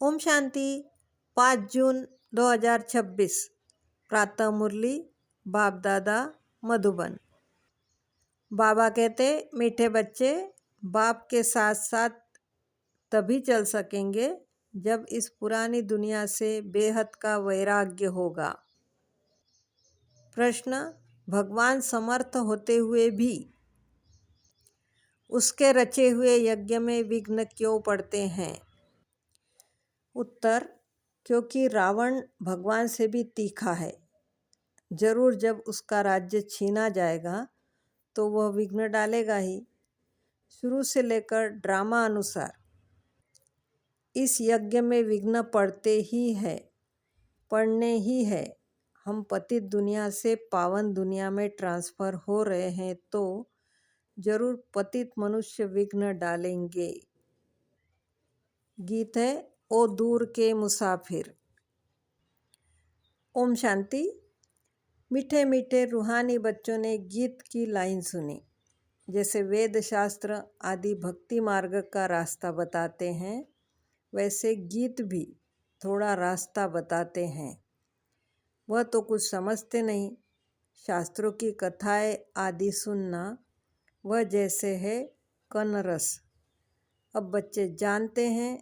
ओम शांति। 5 जून 2026 प्रातः मुरली बाप दादा मधुबन। बाबा कहते, मीठे बच्चे, बाप के साथ साथ तभी चल सकेंगे जब इस पुरानी दुनिया से बेहद का वैराग्य होगा। प्रश्न, भगवान समर्थ होते हुए भी उसके रचे हुए यज्ञ में विघ्न क्यों पड़ते हैं? उत्तर, क्योंकि रावण भगवान से भी तीखा है। जरूर जब उसका राज्य छीना जाएगा तो वह विघ्न डालेगा ही। शुरू से लेकर ड्रामा अनुसार इस यज्ञ में विघ्न पड़ते ही है, पड़ने ही है। हम पतित दुनिया से पावन दुनिया में ट्रांसफर हो रहे हैं तो जरूर पतित मनुष्य विघ्न डालेंगे। गीत है, ओ दूर के मुसाफिर। ओम शांति। मीठे मीठे रूहानी बच्चों ने गीत की लाइन सुनी। जैसे वेद शास्त्र आदि भक्ति मार्ग का रास्ता बताते हैं, वैसे गीत भी थोड़ा रास्ता बताते हैं। वह तो कुछ समझते नहीं। शास्त्रों की कथाएं आदि सुनना वह जैसे है कनरस। अब बच्चे जानते हैं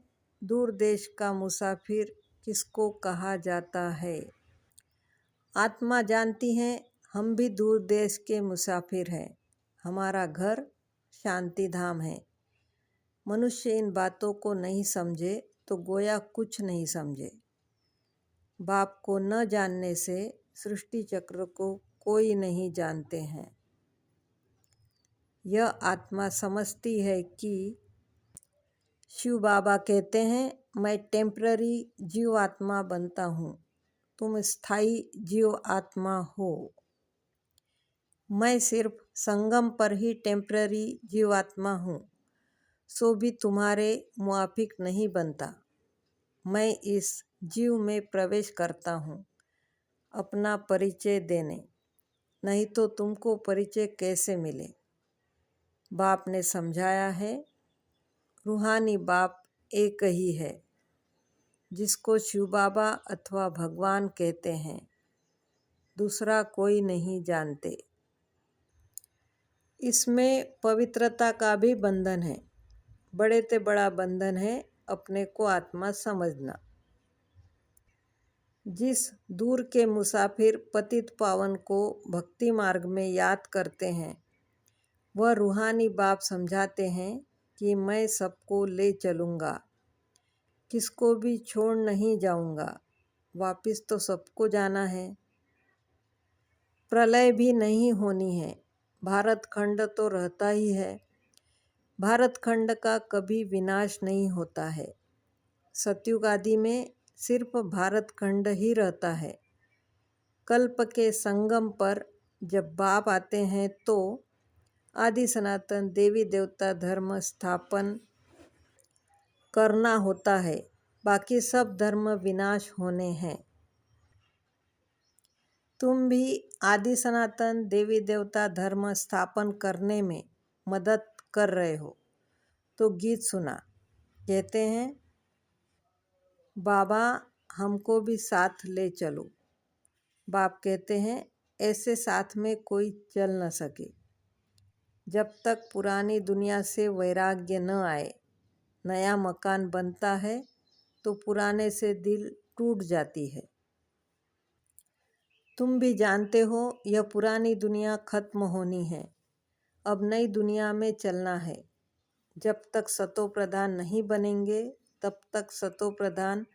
दूर देश का मुसाफिर किसको कहा जाता है। आत्मा जानती है हम भी दूर देश के मुसाफिर हैं। हमारा घर शांति धाम है। मनुष्य इन बातों को नहीं समझे तो गोया कुछ नहीं समझे। बाप को न जानने से सृष्टि चक्र को कोई नहीं जानते हैं। यह आत्मा समझती है कि शिव बाबा कहते हैं, मैं टेम्पररी जीव आत्मा बनता हूँ, तुम स्थायी जीव आत्मा हो। मैं सिर्फ संगम पर ही टेम्पररी जीवात्मा हूँ, सो भी तुम्हारे मुआफिक नहीं बनता। मैं इस जीव में प्रवेश करता हूँ अपना परिचय देने, नहीं तो तुमको परिचय कैसे मिले। बाप ने समझाया है, रूहानी बाप एक ही है, जिसको शिव बाबा अथवा भगवान कहते हैं। दूसरा कोई नहीं जानते। इसमें पवित्रता का भी बंधन है। बड़े से बड़ा बंधन है अपने को आत्मा समझना। जिस दूर के मुसाफिर पतित पावन को भक्ति मार्ग में याद करते हैं, वह रूहानी बाप समझाते हैं कि मैं सबको ले चलूँगा, किसको भी छोड़ नहीं जाऊँगा। वापिस तो सबको जाना है। प्रलय भी नहीं होनी है। भारत खंड तो रहता ही है। भारत खंड का कभी विनाश नहीं होता है। सतयुग आदि में सिर्फ भारत खंड ही रहता है। कल्प के संगम पर जब बाप आते हैं तो आदि सनातन देवी देवता धर्म स्थापन करना होता है। बाकी सब धर्म विनाश होने हैं। तुम भी आदि सनातन देवी देवता धर्म स्थापन करने में मदद कर रहे हो। तो गीत सुना। कहते हैं, बाबा हमको भी साथ ले चलो। बाप कहते हैं, ऐसे साथ में कोई चल न सके जब तक पुरानी दुनिया से वैराग्य न आए। नया मकान बनता है तो पुराने से दिल टूट जाती है। तुम भी जानते हो यह पुरानी दुनिया खत्म होनी है। अब नई दुनिया में चलना है। जब तक सतो प्रधान नहीं बनेंगे तब तक सतो प्रधान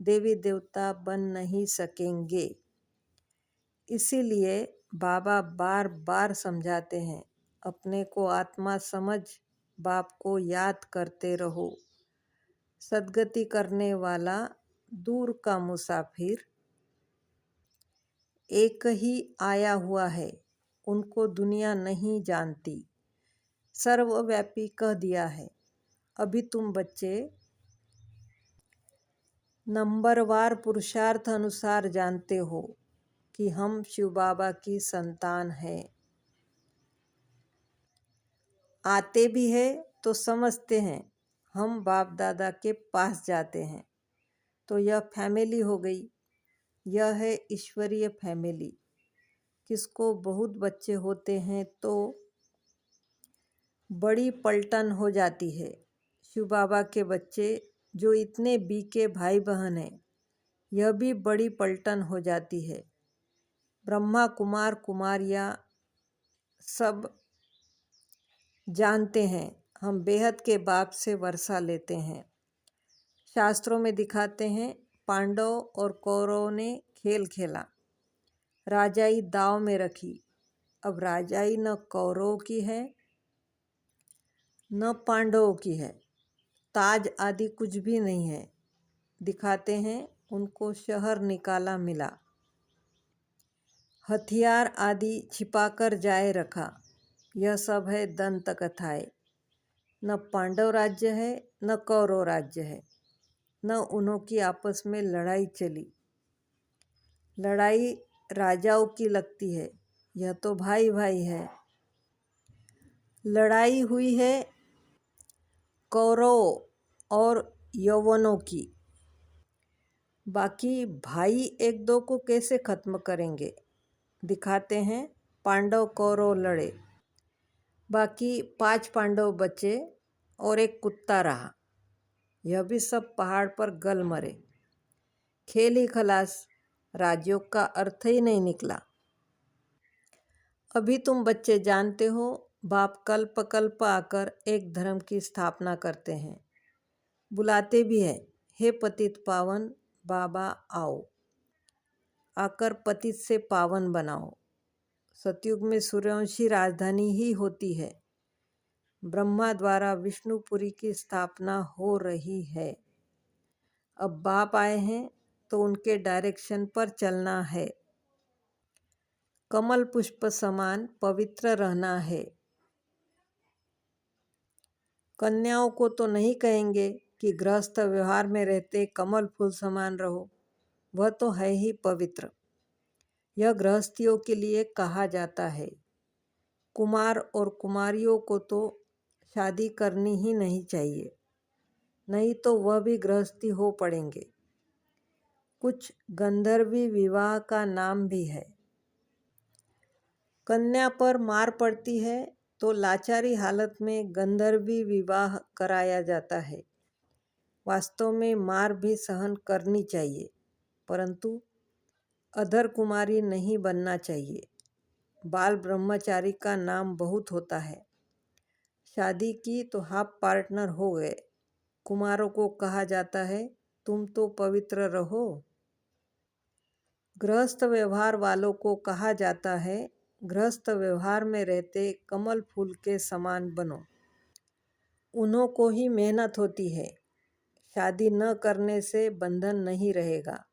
देवी देवता बन नहीं सकेंगे। इसीलिए बाबा बार बार समझाते हैं, अपने को आत्मा समझ बाप को याद करते रहो। सद्गति करने वाला दूर का मुसाफिर एक ही आया हुआ है, उनको दुनिया नहीं जानती। सर्वव्यापी कह दिया है। अभी तुम बच्चे नंबरवार पुरुषार्थ अनुसार जानते हो कि हम शिव बाबा की संतान हैं। आते भी है तो समझते हैं हम बाप दादा के पास जाते हैं। तो यह फैमिली हो गई। यह है ईश्वरीय फैमिली। किसको बहुत बच्चे होते हैं तो बड़ी पलटन हो जाती है। शिव बाबा के बच्चे जो इतने बीके भाई बहन हैं, यह भी बड़ी पलटन हो जाती है। ब्रह्मा कुमार कुमारियाँ सब जानते हैं हम बेहद के बाप से वर्षा लेते हैं। शास्त्रों में दिखाते हैं पांडव और कौरवों ने खेल खेला, राजाई दाव में रखी। अब राजाई न कौरवों की है न पांडवों की है, ताज आदि कुछ भी नहीं है। दिखाते हैं उनको शहर निकाला मिला, हथियार आदि छिपाकर जाए रखा। यह सब है दंत कथाएं। न पांडव राज्य है न कौरव राज्य है, न उन्हों की आपस में लड़ाई चली। लड़ाई राजाओं की लगती है, यह तो भाई भाई है। लड़ाई हुई है कौरव और यौवनों की। बाकी भाई एक दो को कैसे खत्म करेंगे। दिखाते हैं पांडव कौरव लड़े, बाकी 5 पांडव बचे और एक कुत्ता रहा। यह भी सब पहाड़ पर गल मरे। खेल ही खलास, राजयोग का अर्थ ही नहीं निकला। अभी तुम बच्चे जानते हो, बाप कल्प कल्प आकर एक धर्म की स्थापना करते हैं। बुलाते भी हैं, हे पतित पावन बाबा आओ, आकर पतित से पावन बनाओ। सतयुग में सूर्यवंशी राजधानी ही होती है। ब्रह्मा द्वारा विष्णुपुरी की स्थापना हो रही है। अब बाप आए हैं तो उनके डायरेक्शन पर चलना है। कमल पुष्प समान पवित्र रहना है। कन्याओं को तो नहीं कहेंगे कि गृहस्थ व्यवहार में रहते कमल फूल समान रहो, वह तो है ही पवित्र। यह गृहस्थियों के लिए कहा जाता है। कुमार और कुमारियों को तो शादी करनी ही नहीं चाहिए, नहीं तो वह भी गृहस्थी हो पड़ेंगे। कुछ गंधर्वी विवाह का नाम भी है। कन्या पर मार पड़ती है तो लाचारी हालत में गंधर्वी विवाह कराया जाता है। वास्तव में मार भी सहन करनी चाहिए, परंतु अधर कुमारी नहीं बनना चाहिए। बाल ब्रह्मचारी का नाम बहुत होता है। शादी की तो हाफ पार्टनर हो गए। कुमारों को कहा जाता है तुम तो पवित्र रहो। गृहस्थ व्यवहार वालों को कहा जाता है गृहस्थ व्यवहार में रहते कमल फूल के समान बनो। उन्हों को ही मेहनत होती है। शादी न करने से बंधन नहीं रहेगा।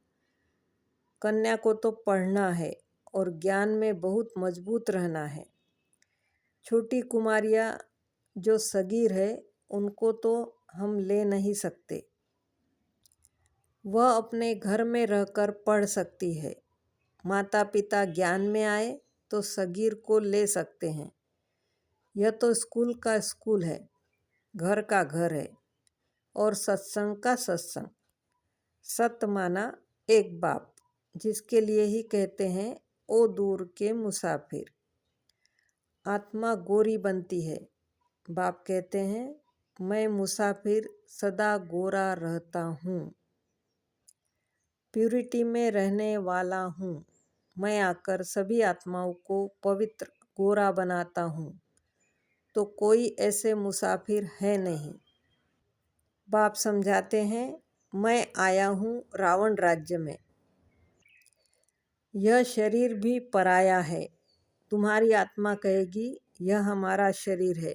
कन्या को तो पढ़ना है और ज्ञान में बहुत मजबूत रहना है। छोटी कुमारियाँ जो सगीर है उनको तो हम ले नहीं सकते। वह अपने घर में रहकर पढ़ सकती है। माता पिता ज्ञान में आए तो सगीर को ले सकते हैं। यह तो स्कूल का स्कूल है, घर का घर है और सत्संग का सत्संग। सत माना एक बाप, जिसके लिए ही कहते हैं ओ दूर के मुसाफिर। आत्मा गोरी बनती है। बाप कहते हैं मैं मुसाफिर सदा गोरा रहता हूँ, प्यूरिटी में रहने वाला हूँ। मैं आकर सभी आत्माओं को पवित्र गोरा बनाता हूँ, तो कोई ऐसे मुसाफिर है नहीं। बाप समझाते हैं मैं आया हूँ रावण राज्य में। यह शरीर भी पराया है। तुम्हारी आत्मा कहेगी यह हमारा शरीर है।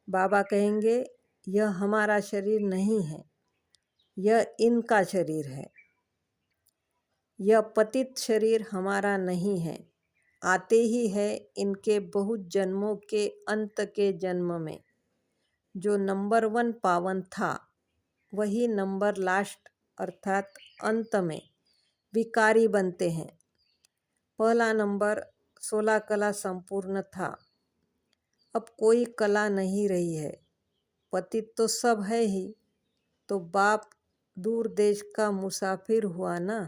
बाबा कहेंगे यह हमारा शरीर नहीं है, यह इनका शरीर है। यह पतित शरीर हमारा नहीं है, आते ही है इनके बहुत जन्मों के अंत के जन्म में। जो नंबर 1 पावन था, वही नंबर लास्ट अर्थात अंत में विकारी बनते हैं। पहला नंबर 16 कला संपूर्ण था, अब कोई कला नहीं रही है। पतित तो सब है ही, तो बाप दूर देश का मुसाफिर हुआ ना।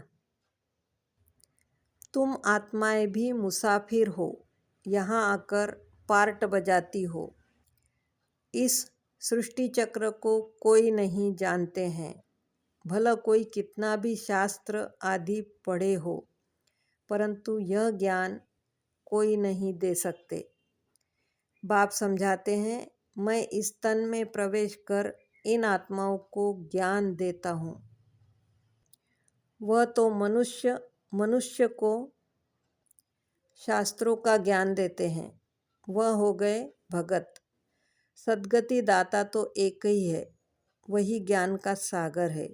तुम आत्माएं भी मुसाफिर हो, यहाँ आकर पार्ट बजाती हो। इस सृष्टि चक्र को कोई नहीं जानते हैं, भला कोई कितना भी शास्त्र आदि पढ़े हो, परंतु यह ज्ञान कोई नहीं दे सकते। बाप समझाते हैं, मैं इस तन में प्रवेश कर इन आत्माओं को ज्ञान देता हूँ। वह तो मनुष्य को शास्त्रों का ज्ञान देते हैं, वह हो गए भगत। सद्गति दाता तो एक ही है, वही ज्ञान का सागर है।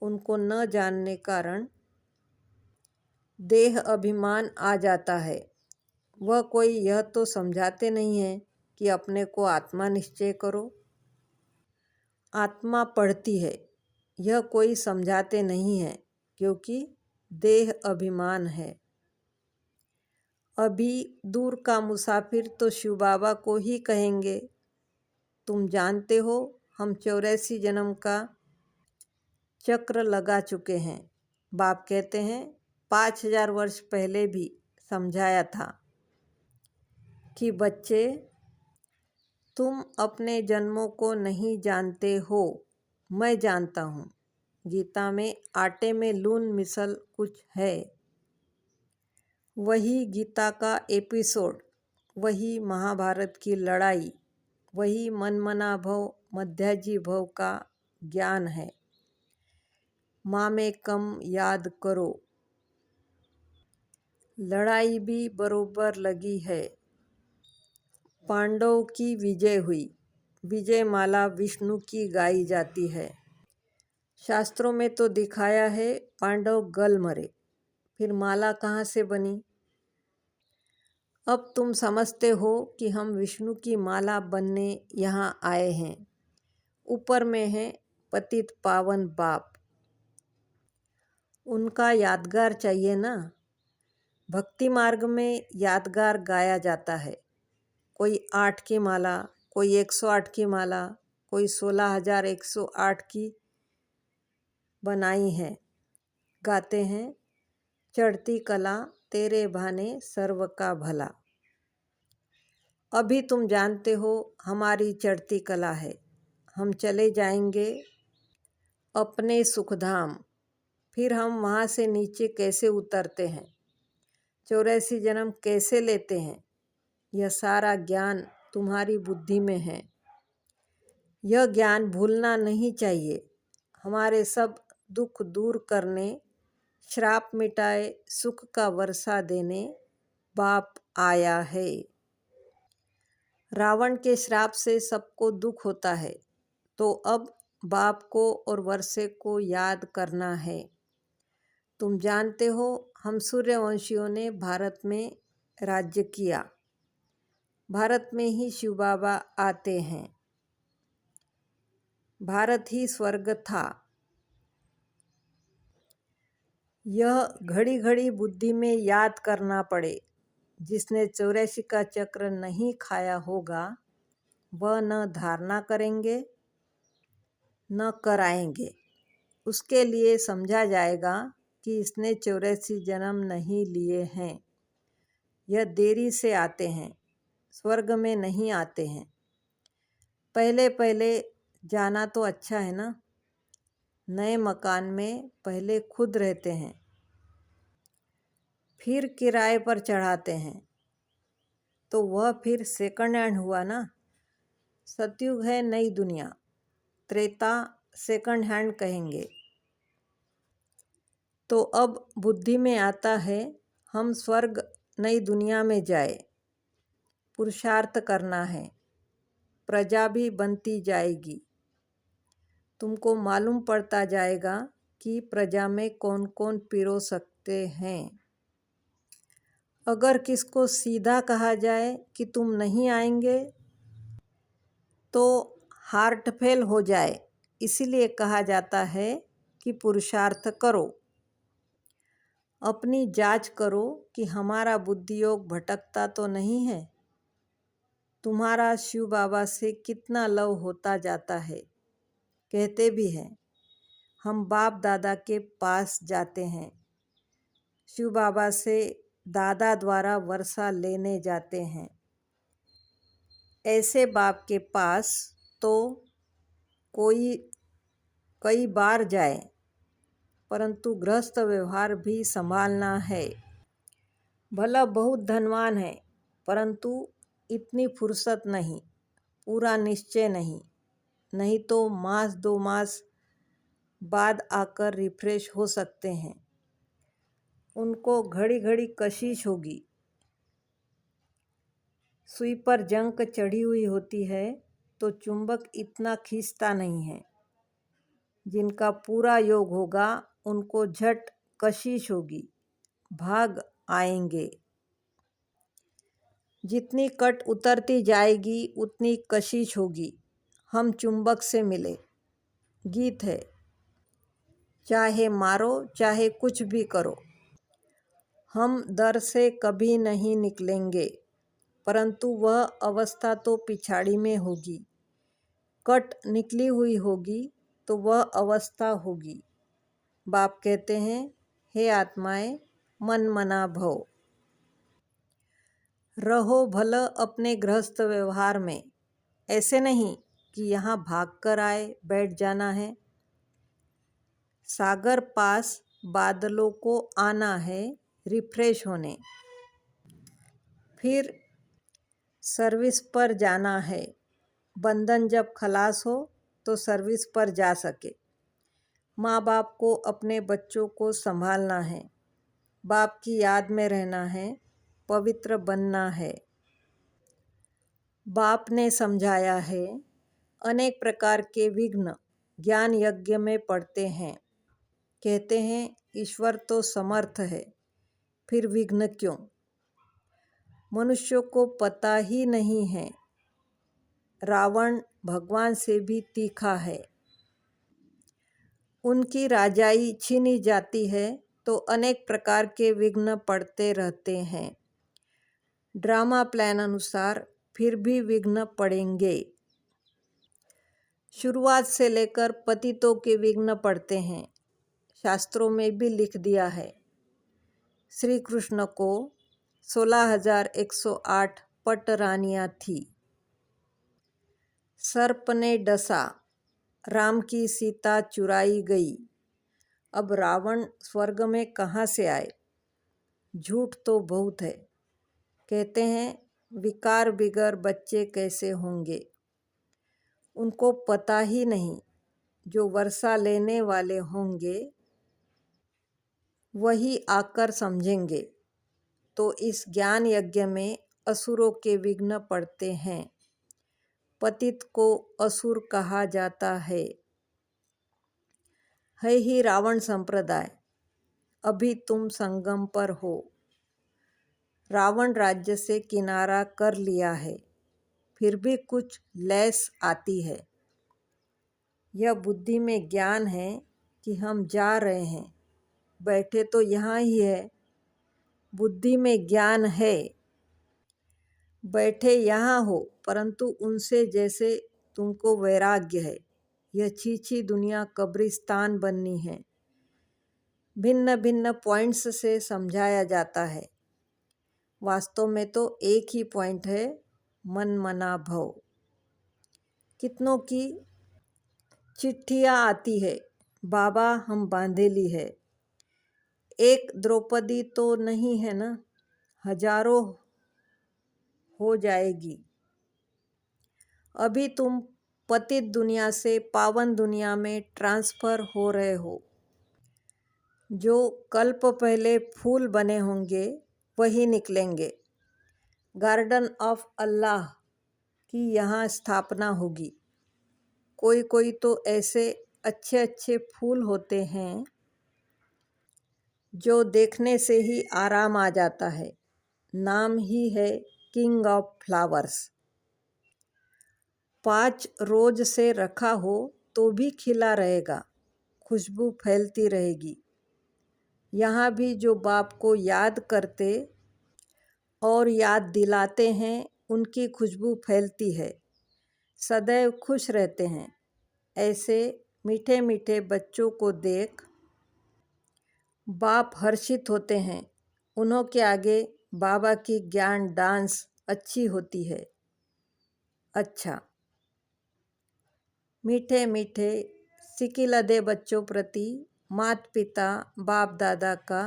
उनको न जानने कारण देह अभिमान आ जाता है। वह कोई यह तो समझाते नहीं है कि अपने को आत्मा निश्चय करो। आत्मा पढ़ती है, यह कोई समझाते नहीं है, क्योंकि देह अभिमान है। अभी दूर का मुसाफिर तो शिव बाबा को ही कहेंगे। तुम जानते हो, हम 84 जन्म का चक्र लगा चुके हैं। बाप कहते हैं 5000 वर्ष पहले भी समझाया था कि बच्चे, तुम अपने जन्मों को नहीं जानते हो, मैं जानता हूँ। गीता में आटे में लून मिसल कुछ है। वही गीता का एपिसोड, वही महाभारत की लड़ाई, वही मनमना भव मध्याजी भव का ज्ञान है। मामेकम याद करो। लड़ाई भी बरोबर लगी है। पांडव की विजय हुई। विजय माला विष्णु की गाई जाती है। शास्त्रों में तो दिखाया है पांडव गल मरे, फिर माला कहाँ से बनी? अब तुम समझते हो कि हम विष्णु की माला बनने यहाँ आए हैं। ऊपर में है पतित पावन बाप, उनका यादगार चाहिए ना। भक्ति मार्ग में यादगार गाया जाता है। कोई 8 की माला, कोई 108 की माला, कोई 16,108 की बनाई है। गाते हैं, चढ़ती कला तेरे भाने सर्व का भला। अभी तुम जानते हो हमारी चढ़ती कला है। हम चले जाएंगे अपने सुखधाम। फिर हम वहाँ से नीचे कैसे उतरते हैं, 84 जन्म कैसे लेते हैं, यह सारा ज्ञान तुम्हारी बुद्धि में है। यह ज्ञान भूलना नहीं चाहिए। हमारे सब दुख दूर करने, श्राप मिटाए, सुख का वर्षा देने बाप आया है। रावण के श्राप से सबको दुख होता है, तो अब बाप को और वर्षे को याद करना है। तुम जानते हो, हम सूर्यवंशियों ने भारत में राज्य किया। भारत में ही शिव बाबा आते हैं। भारत ही स्वर्ग था। यह घड़ी घड़ी बुद्धि में याद करना पड़े। जिसने 84 का चक्र नहीं खाया होगा, वह न धारणा करेंगे न कराएंगे। उसके लिए समझा जाएगा कि इसने 84 जन्म नहीं लिए हैं। यह देरी से आते हैं, स्वर्ग में नहीं आते हैं। पहले पहले जाना तो अच्छा है ना। नए मकान में पहले खुद रहते हैं, फिर किराए पर चढ़ाते हैं, तो वह फिर सेकंड हैंड हुआ ना। सतयुग है नई दुनिया, त्रेता सेकंड हैंड कहेंगे। तो अब बुद्धि में आता है हम स्वर्ग नई दुनिया में जाए। पुरुषार्थ करना है, प्रजा भी बनती जाएगी। तुमको मालूम पड़ता जाएगा कि प्रजा में कौन कौन पिरो सकते हैं। अगर किसको सीधा कहा जाए कि तुम नहीं आएंगे, तो हार्ट फेल हो जाए। इसीलिए कहा जाता है कि पुरुषार्थ करो। अपनी जांच करो कि हमारा बुद्धि योग भटकता तो नहीं है। तुम्हारा शिव बाबा से कितना लव होता जाता है। कहते भी हैं, हम बाप दादा के पास जाते हैं। शिव बाबा से दादा द्वारा वर्षा लेने जाते हैं। ऐसे बाप के पास तो कोई कई बार जाए, परंतु गृहस्थ व्यवहार भी संभालना है। भला बहुत धनवान है, परंतु इतनी फुर्सत नहीं, पूरा निश्चय नहीं, नहीं तो मास 2 मास बाद आकर रिफ्रेश हो सकते हैं। उनको घड़ी घड़ी कशिश होगी। सुई पर जंक चढ़ी हुई होती है तो चुंबक इतना खींचता नहीं है। जिनका पूरा योग होगा उनको झट कशिश होगी, भाग आएंगे। जितनी कट उतरती जाएगी उतनी कशिश होगी। हम चुंबक से मिले। गीत है, चाहे मारो चाहे कुछ भी करो, हम दर से कभी नहीं निकलेंगे, परंतु वह अवस्था तो पिछाड़ी में होगी। कट निकली हुई होगी तो वह अवस्था होगी। बाप कहते हैं, हे आत्माएं, मन मना भव। रहो भल अपने गृहस्थ व्यवहार में। ऐसे नहीं कि यहाँ भाग कर आए बैठ जाना है। सागर पास बादलों को आना है रिफ्रेश होने। फिर सर्विस पर जाना है। बंधन जब खलास हो तो सर्विस पर जा सके। माँ बाप को अपने बच्चों को संभालना है। बाप की याद में रहना है, पवित्र बनना है। बाप ने समझाया है, अनेक प्रकार के विघ्न ज्ञान यज्ञ में पड़ते हैं। कहते हैं ईश्वर तो समर्थ है, फिर विघ्न क्यों? मनुष्यों को पता ही नहीं है, रावण भगवान से भी तीखा है। उनकी राजाई छीनी जाती है तो अनेक प्रकार के विघ्न पड़ते रहते हैं। ड्रामा प्लान अनुसार फिर भी विघ्न पड़ेंगे। शुरुआत से लेकर पतितों के विघ्न पड़ते हैं। शास्त्रों में भी लिख दिया है। श्री कृष्ण को 16,108 पट रानियाँ थी। सर्प ने डसा, राम की सीता चुराई गई। अब रावण स्वर्ग में कहाँ से आए? झूठ तो बहुत है। कहते हैं विकार बिगर बच्चे कैसे होंगे? उनको पता ही नहीं, जो वर्षा लेने वाले होंगे वही आकर समझेंगे। तो इस ज्ञान यज्ञ में असुरों के विघ्न पड़ते हैं। पतित को असुर कहा जाता है ही रावण संप्रदाय। अभी तुम संगम पर हो। रावण राज्य से किनारा कर लिया है, फिर भी कुछ लैस आती है। यह बुद्धि में ज्ञान है कि हम जा रहे हैं, बैठे तो यहाँ ही है। बुद्धि में ज्ञान है, बैठे यहाँ हो, परंतु उनसे जैसे तुमको वैराग्य है। यह छीछी दुनिया कब्रिस्तान बननी है। भिन्न भिन्न पॉइंट्स से समझाया जाता है। वास्तव में तो एक ही पॉइंट है, मन मना भव। कितनों की चिट्ठियाँ आती है, बाबा हम बांधेली है। एक द्रौपदी तो नहीं है ना, हजारों हो जाएगी। अभी तुम पतित दुनिया से पावन दुनिया में ट्रांसफर हो रहे हो। जो कल्प पहले फूल बने होंगे वही निकलेंगे। गार्डन ऑफ अल्लाह की यहाँ स्थापना होगी। कोई कोई तो ऐसे अच्छे अच्छे फूल होते हैं जो देखने से ही आराम आ जाता है। नाम ही है किंग ऑफ फ्लावर्स। 5 रोज से रखा हो तो भी खिला रहेगा, खुशबू फैलती रहेगी। यहाँ भी जो बाप को याद करते और याद दिलाते हैं उनकी खुशबू फैलती है, सदैव खुश रहते हैं। ऐसे मीठे मीठे बच्चों को देख बाप हर्षित होते हैं। उन्हों के आगे बाबा की ज्ञान डांस अच्छी होती है। अच्छा। मीठे मीठे सिकिलदे बच्चों प्रति माता पिता बाप दादा का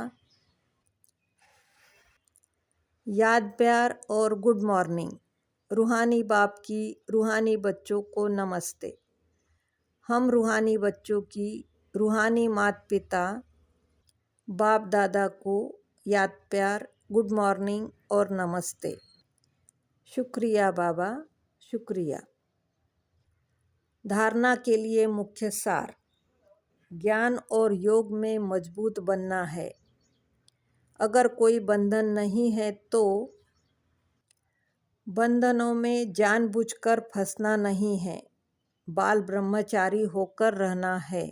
याद प्यार और गुड मॉर्निंग। रूहानी बाप की रूहानी बच्चों को नमस्ते। हम रूहानी बच्चों की रूहानी माता पिता बाप दादा को याद प्यार, गुड मॉर्निंग और नमस्ते। शुक्रिया बाबा, शुक्रिया। धारणा के लिए मुख्य सार। ज्ञान और योग में मजबूत बनना है। अगर कोई बंधन नहीं है तो बंधनों में जानबूझकर फंसना नहीं है। बाल ब्रह्मचारी होकर रहना है।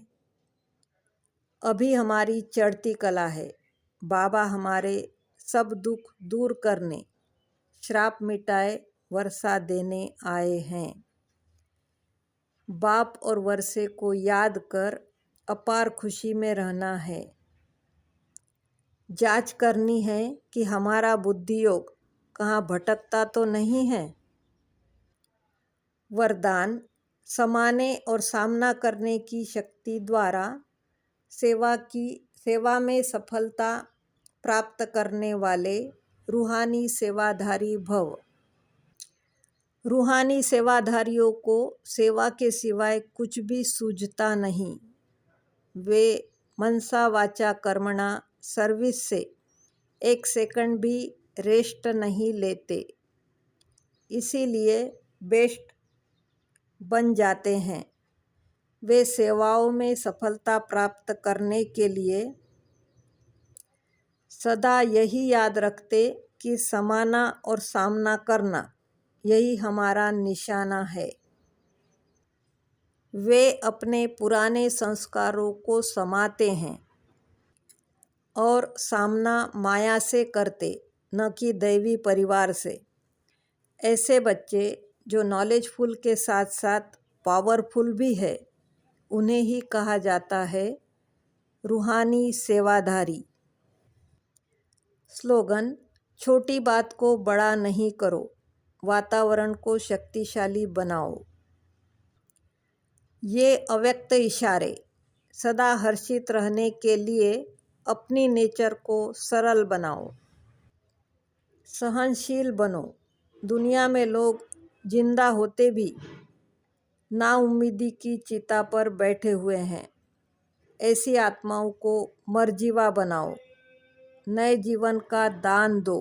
अभी हमारी चढ़ती कला है। बाबा हमारे सब दुख दूर करने, श्राप मिटाए, वर्षा देने आए हैं। बाप और वर्षे को याद कर अपार खुशी में रहना है। जांच करनी है कि हमारा बुद्धि योग कहाँ भटकता तो नहीं है। वरदान, समाने और सामना करने की शक्ति द्वारा सेवा में सफलता प्राप्त करने वाले रूहानी सेवाधारी भव। रूहानी सेवाधारियों को सेवा के सिवाय कुछ भी सूझता नहीं। वे मनसा वाचा कर्मणा सर्विस से एक सेकंड भी रेस्ट नहीं लेते, इसीलिए बेस्ट बन जाते हैं। वे सेवाओं में सफलता प्राप्त करने के लिए सदा यही याद रखते कि समाना और सामना करना यही हमारा निशाना है। वे अपने पुराने संस्कारों को समाते हैं और सामना माया से करते, न कि दैवी परिवार से। ऐसे बच्चे जो नॉलेजफुल के साथ साथ पावरफुल भी है, उन्हें ही कहा जाता है रूहानी सेवाधारी। स्लोगन, छोटी बात को बड़ा नहीं करो, वातावरण को शक्तिशाली बनाओ। ये अव्यक्त इशारे। सदा हर्षित रहने के लिए अपनी नेचर को सरल बनाओ। सहनशील बनो। दुनिया में लोग जिंदा होते भी नाउम्मीदी की चिता पर बैठे हुए हैं। ऐसी आत्माओं को मर्जीवा बनाओ। नए जीवन का दान दो।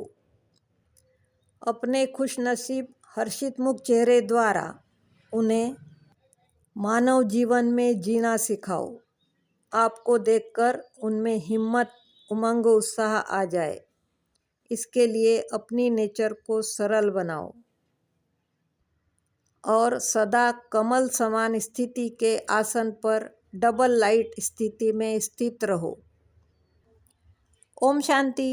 अपने खुशनसीब हर्षित मुख चेहरे द्वारा उन्हें मानव जीवन में जीना सिखाओ। आपको देखकर उनमें हिम्मत, उमंग, उत्साह आ जाए। इसके लिए अपनी नेचर को सरल बनाओ और सदा कमल समान स्थिति के आसन पर डबल लाइट स्थिति में स्थित रहो। ओम शांति।